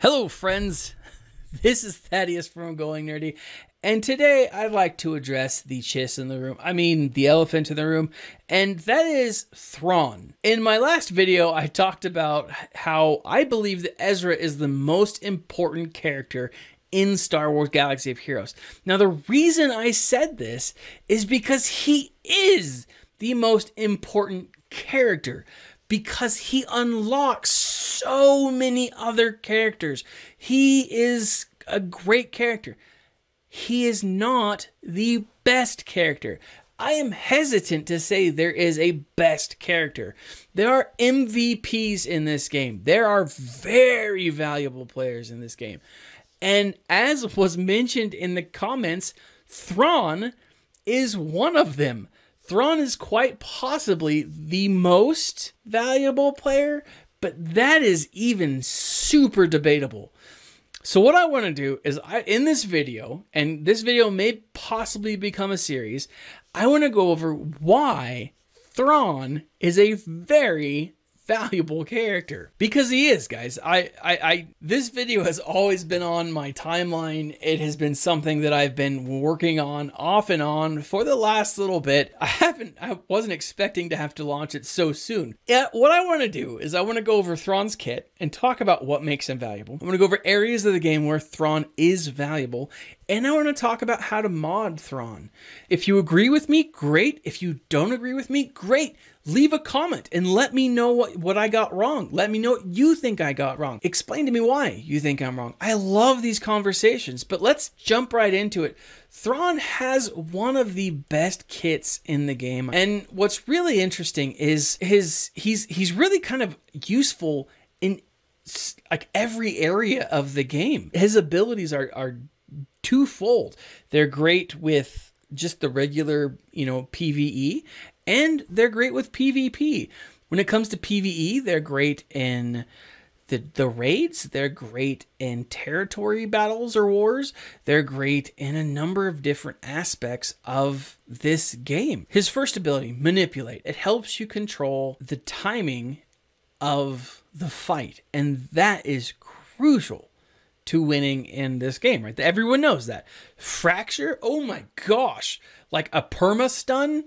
Hello friends, this is Thaddeus from Going Nerdy, and today I'd like to address the the elephant in the room, and that is Thrawn. In my last video, I talked about how I believe that Ezra is the most important character in Star Wars Galaxy of Heroes. Now the reason I said this is because he is the most important character, because he unlocks so many other characters. He is a great character. He is not the best character. I am hesitant to say there is a best character. There are MVPs in this game. There are very valuable players in this game. And as was mentioned in the comments, Thrawn is one of them. Thrawn is quite possibly the most valuable player, but that is even super debatable. So what I want to do is in this video, and this video may possibly become a series, I want to go over why Thrawn is a very valuable character, because he is, guys. This video has always been on my timeline. It has been something that I've been working on off and on for the last little bit. I wasn't expecting to have to launch it so soon. Yeah, what I want to do is I want to go over Thrawn's kit and talk about what makes him valuable. I'm going to go over areas of the game where Thrawn is valuable, and I want to talk about how to mod Thrawn. If you agree with me, great. If you don't agree with me, great. Leave a comment and let me know what I got wrong. Let me know what you think I got wrong. Explain to me why you think I'm wrong. I love these conversations, but let's jump right into it. Thrawn has one of the best kits in the game, and what's really interesting is he's really kind of useful in like every area of the game. His abilities are twofold. They're great with just the regular, PvE, and they're great with PvP. When it comes to PvE, they're great in the raids. They're great in territory battles or wars. They're great in a number of different aspects of this game. His first ability, Manipulate, it helps you control the timing of the fight, and that is crucial to winning in this game, right? Everyone knows that. Fracture, oh my gosh, like a perma stun,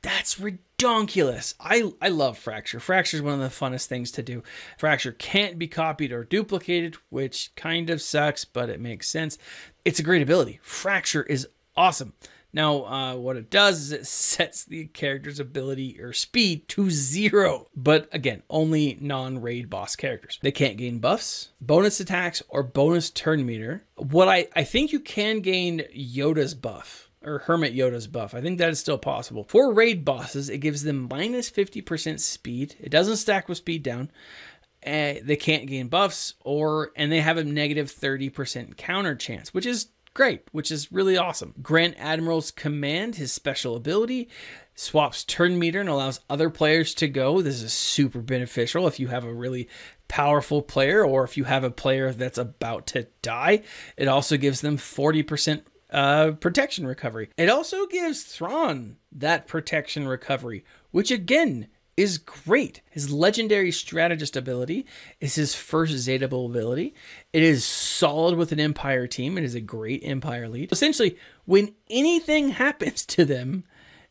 that's ridiculous. I love Fracture. Fracture is one of the funnest things to do. Fracture can't be copied or duplicated, which kind of sucks, but it makes sense. It's a great ability. Fracture is awesome. Now, what it does is it sets the character's ability or speed to 0. But again, only non-raid boss characters. They can't gain buffs, bonus attacks, or bonus turn meter. What I think you can gain Yoda's buff, or Hermit Yoda's buff. I think that is still possible. For raid bosses, it gives them minus 50% speed. It doesn't stack with speed down. They can't gain buffs, and they have a negative 30% counter chance, which is great, which is really awesome. Grand Admiral's Command, his special ability, swaps turn meter and allows other players to go. This is super beneficial if you have a really powerful player, or if you have a player that's about to die. It also gives them 40% protection recovery. It also gives Thrawn that protection recovery, which again is great. His legendary strategist ability is his first Zeta-able ability. It is solid with an Empire team. It is a great Empire lead. Essentially, when anything happens to them,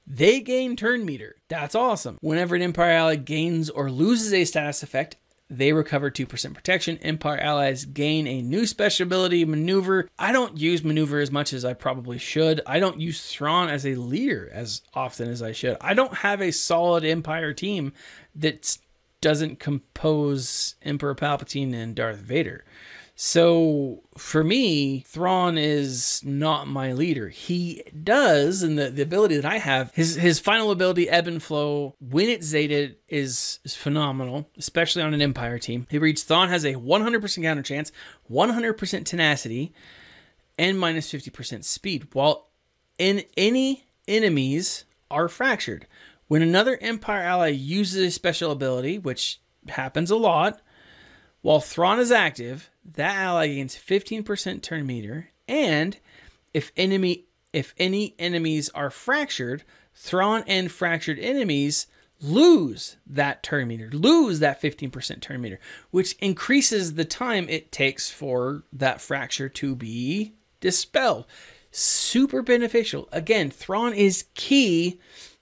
they gain turn meter. That's awesome. Whenever an Empire ally gains or loses a status effect, they recover 2% protection. Empire allies gain a new special ability, Maneuver. I don't use Maneuver as much as I probably should. I don't use Thrawn as a leader as often as I should. I don't have a solid Empire team that doesn't compose Emperor Palpatine and Darth Vader. So for me, Thrawn is not my leader. He does, and the ability that I have, his final ability, Ebb and Flow, when it's Zeta, is phenomenal, especially on an Empire team. He reads Thrawn has a 100% counter chance, 100% tenacity, and minus 50% speed, while any enemies are fractured. When another Empire ally uses a special ability, which happens a lot, while Thrawn is active, that ally gains 15% turn meter, and if any enemies are fractured, Thrawn and fractured enemies lose that turn meter, lose that 15% turn meter, which increases the time it takes for that fracture to be dispelled. Super beneficial. Again, Thrawn is key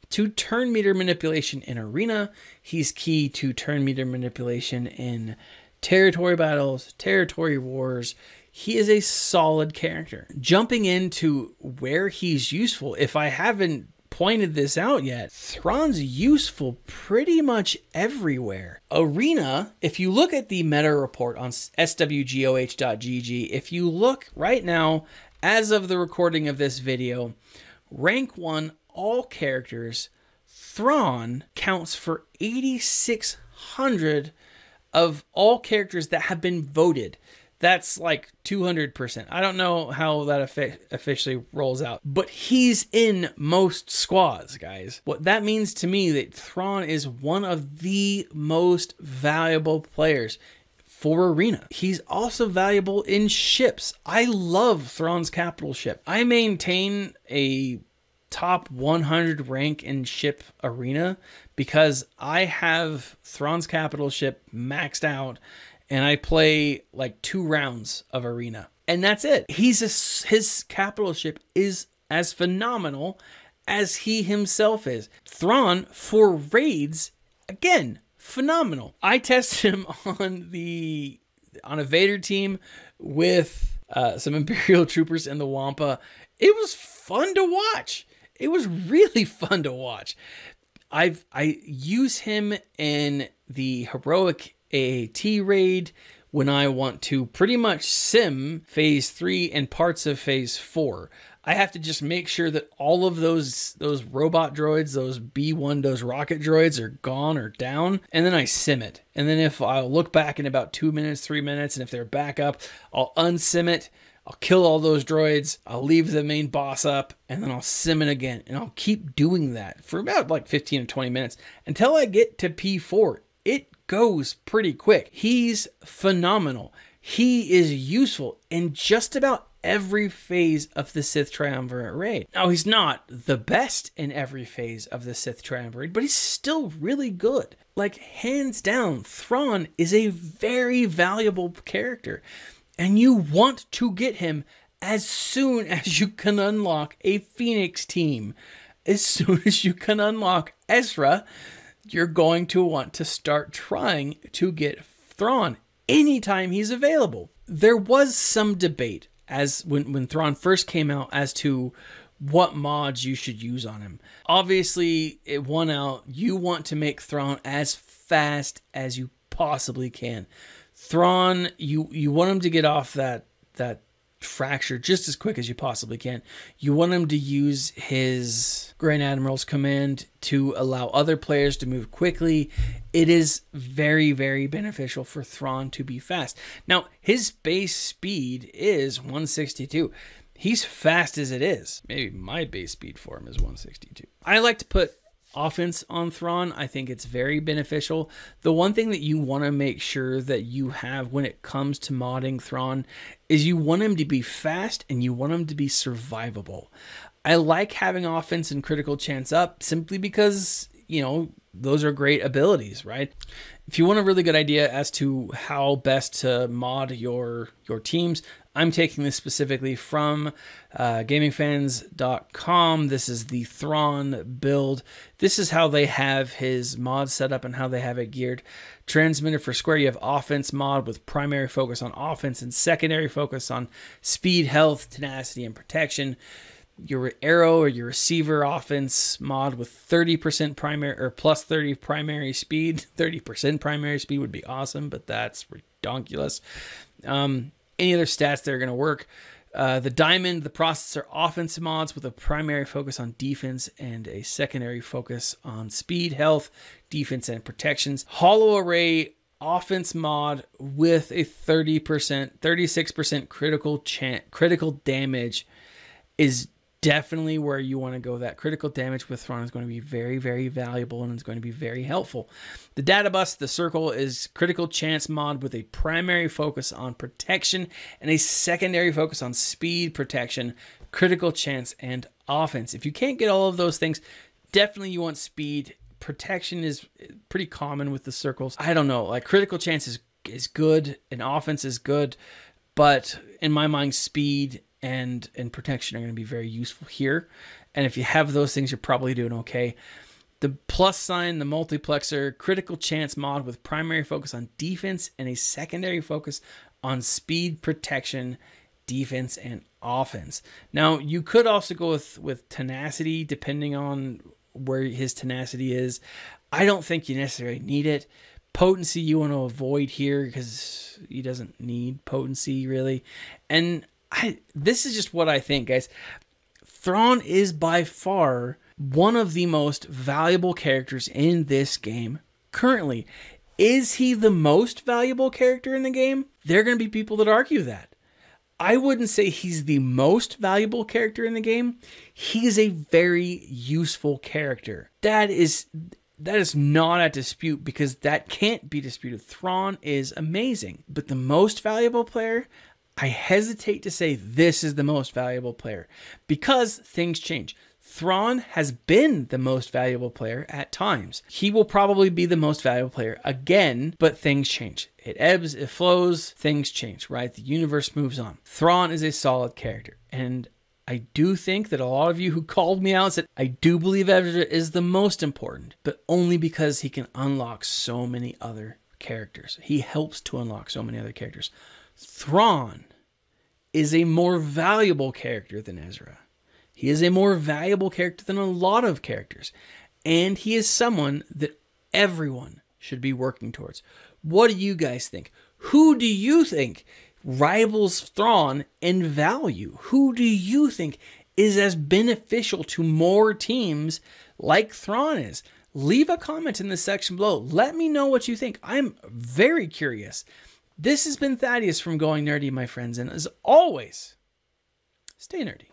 to turn meter manipulation in Arena. He's key to turn meter manipulation in territory battles, territory wars. He is a solid character. Jumping into where he's useful, if I haven't pointed this out yet, Thrawn's useful pretty much everywhere. Arena, if you look at the meta report on SWGOH.gg, if you look right now, as of the recording of this video, rank 1 all characters, Thrawn counts for 8,600 of all characters that have been voted. That's like 200%. I don't know how that officially rolls out, but he's in most squads, guys. What that means to me that Thrawn is one of the most valuable players for Arena. He's also valuable in ships. I love Thrawn's capital ship. I maintain a top 100 rank in ship Arena because I have Thrawn's capital ship maxed out and I play like 2 rounds of Arena and that's it. His capital ship is as phenomenal as he himself is. Thrawn for raids, again, phenomenal. I tested him on a Vader team with some Imperial troopers in the Wampa. It was fun to watch. It was really fun to watch. I use him in the heroic AAT raid when I want to pretty much sim phase 3 and parts of phase 4. I have to just make sure that all of those robot droids, those B1, those rocket droids are gone or down, and then I sim it. And then if I'll look back in about 2 minutes, 3 minutes, and if they're back up, I'll unsim it. I'll kill all those droids, I'll leave the main boss up, and then I'll sim it again. And I'll keep doing that for about like 15 or 20 minutes until I get to P4. It goes pretty quick. He's phenomenal. He is useful in just about every phase of the Sith Triumvirate raid. Now, he's not the best in every phase of the Sith Triumvirate, but he's still really good. Like, hands down, Thrawn is a very valuable character. And you want to get him as soon as you can unlock a Phoenix team. As soon as you can unlock Ezra, you're going to want to start trying to get Thrawn anytime he's available. There was some debate as when Thrawn first came out as to what mods you should use on him. Obviously, it won out. You want to make Thrawn as fast as you possibly can. Thrawn, you want him to get off that fracture just as quick as you possibly can. You want him to use his Grand Admiral's command to allow other players to move quickly. It is very, very beneficial for Thrawn to be fast. Now, his base speed is 162. He's fast as it is. Maybe my base speed for him is 162. I like to put offense on Thrawn. I think it's very beneficial. The one thing that you want to make sure that you have when it comes to modding Thrawn is you want him to be fast and you want him to be survivable. I like having offense and critical chance up simply because, you know, those are great abilities, right? If you want a really good idea as to how best to mod your teams, I'm taking this specifically from gamingfans.com. This is the Thrawn build. This is how they have his mod set up and how they have it geared. Transmitter for square, you have offense mod with primary focus on offense and secondary focus on speed, health, tenacity, and protection. Your arrow or your receiver offense mod with 30% primary or plus 30 primary speed. 30% primary speed would be awesome, but that's ridiculous. Any other stats that are going to work. The diamond, the processor offense mods with a primary focus on defense and a secondary focus on speed, health, defense, and protections. Hollow array offense mod with a 36% critical damage is definitely where you want to go. That critical damage with Thrawn is going to be very, very valuable and it's going to be very helpful. The data bus, the circle, is critical chance mod with a primary focus on protection and a secondary focus on speed, protection, critical chance, and offense. If you can't get all of those things, definitely you want speed, protection is pretty common with the circles. I don't know, like critical chance is good and offense is good, but in my mind, speed and protection are going to be very useful here. And if you have those things, you're probably doing okay. The plus sign, the multiplexer, critical chance mod with primary focus on defense and a secondary focus on speed, protection, defense, and offense. Now, you could also go with tenacity, depending on where his tenacity is. I don't think you necessarily need it. Potency you want to avoid here because he doesn't need potency, really. And this is just what I think, guys. Thrawn is by far one of the most valuable characters in this game currently. Is he the most valuable character in the game? There are going to be people that argue that. I wouldn't say he's the most valuable character in the game. He's a very useful character. That is not at dispute because that can't be disputed. Thrawn is amazing. But the most valuable player, I hesitate to say this is the most valuable player because things change. Thrawn has been the most valuable player at times. He will probably be the most valuable player again, but things change. It ebbs, it flows, things change, right? The universe moves on. Thrawn is a solid character, and I do think that a lot of you who called me out said, I do believe Ezra is the most important, but only because he can unlock so many other characters. He helps to unlock so many other characters. Thrawn is a more valuable character than Ezra. He is a more valuable character than a lot of characters. And he is someone that everyone should be working towards. What do you guys think? Who do you think rivals Thrawn in value? Who do you think is as beneficial to more teams like Thrawn is? Leave a comment in the section below. Let me know what you think. I'm very curious. This has been Thaddeus from Going Nerdy, my friends. And as always, stay nerdy.